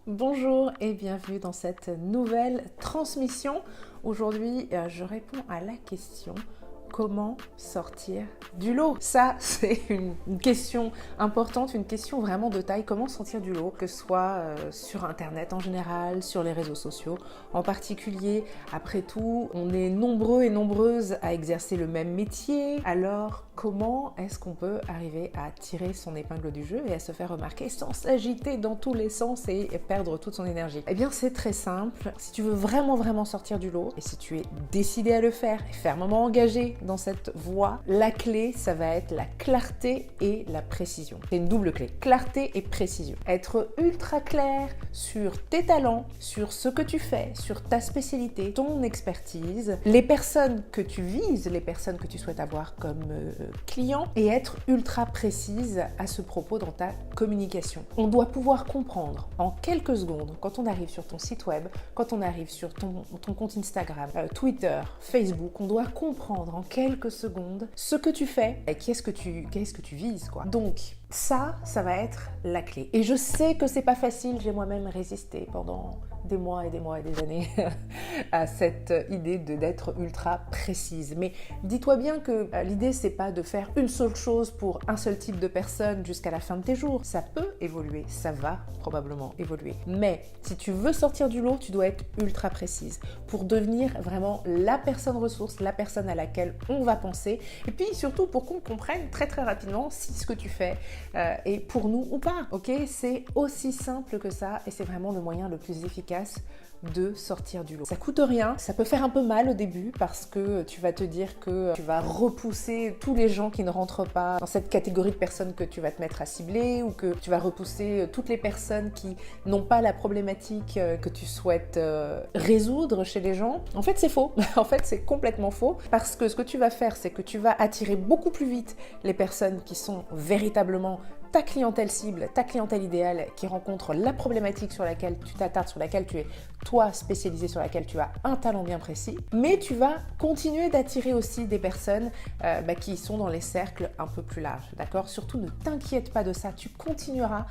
Bonjour et bienvenue dans cette nouvelle transmission. Aujourd'hui, je réponds à la question: comment sortir du lot? Ça, c'est une question importante, une question vraiment de taille. Comment sortir du lot, que ce soit sur Internet en général, sur les réseaux sociaux en particulier. Après tout, on est nombreux et nombreuses à exercer le même métier. Alors, comment est-ce qu'on peut arriver à tirer son épingle du jeu et à se faire remarquer sans s'agiter dans tous les sens et perdre toute son énergie? Eh bien, c'est très simple. Si tu veux vraiment sortir du lot et si tu es décidé à le faire et fermement engagé dans cette voie, la clé, ça va être la clarté et la précision. C'est une double clé, clarté et précision. Être ultra clair sur tes talents, sur ce que tu fais, sur ta spécialité, ton expertise, les personnes que tu vises, les personnes que tu souhaites avoir comme client, et être ultra précise à ce propos dans ta communication. On doit pouvoir comprendre en quelques secondes, quand on arrive sur ton site web, quand on arrive sur ton compte Instagram, Twitter, Facebook, on doit comprendre en quelques secondes ce que tu fais et qu'est-ce que tu vises, quoi. Donc ça va être la clé. Et je sais que c'est pas facile, j'ai moi-même résisté pendant des mois et des mois et des années à cette idée d'être ultra précise. Mais dis-toi bien que l'idée, c'est pas de faire une seule chose pour un seul type de personne jusqu'à la fin de tes jours. Ça peut évoluer, ça va probablement évoluer. Mais si tu veux sortir du lot, tu dois être ultra précise pour devenir vraiment la personne ressource, la personne à laquelle on va penser. Et puis surtout pour qu'on comprenne très rapidement si ce que tu fais est pour nous ou pas. Ok, c'est aussi simple que ça et c'est vraiment le moyen le plus efficace de sortir du lot. Ça coûte rien, ça peut faire un peu mal au début parce que tu vas te dire que tu vas repousser tous les gens qui ne rentrent pas dans cette catégorie de personnes que tu vas te mettre à cibler, ou que tu vas repousser toutes les personnes qui n'ont pas la problématique que tu souhaites résoudre chez les gens. En fait, c'est faux. En fait, c'est complètement faux parce que ce que tu vas faire, c'est que tu vas attirer beaucoup plus vite les personnes qui sont véritablement ta clientèle cible, ta clientèle idéale, qui rencontre la problématique sur laquelle tu t'attardes, sur laquelle tu es toi spécialisé, sur laquelle tu as un talent bien précis. Mais tu vas continuer d'attirer aussi des personnes qui sont dans les cercles un peu plus larges, d'accord? Surtout ne t'inquiète pas de ça, tu continueras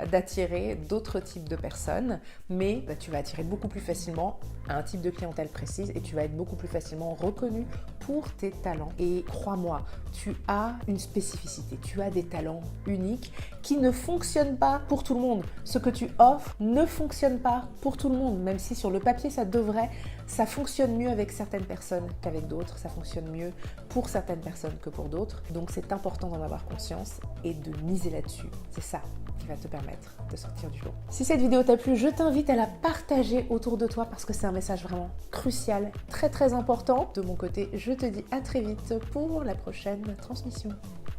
d'attirer d'autres types de personnes, mais tu vas attirer beaucoup plus facilement un type de clientèle précise et tu vas être beaucoup plus facilement reconnu pour tes talents. Et crois-moi, tu as une spécificité, tu as des talents uniques qui ne fonctionnent pas pour tout le monde. Ce que tu offres ne fonctionne pas pour tout le monde, même si sur le papier ça fonctionne mieux avec certaines personnes qu'avec d'autres, ça fonctionne mieux pour certaines personnes que pour d'autres. Donc c'est important d'en avoir conscience et de miser là-dessus. C'est ça qui va te permettre de sortir du lot. Si cette vidéo t'a plu, je t'invite à la partager autour de toi parce que c'est un message vraiment crucial, très important. De mon côté, je te dis à très vite pour la prochaine transmission.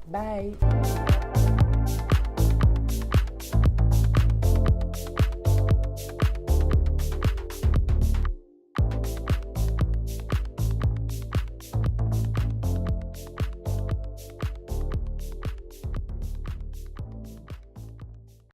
Bye!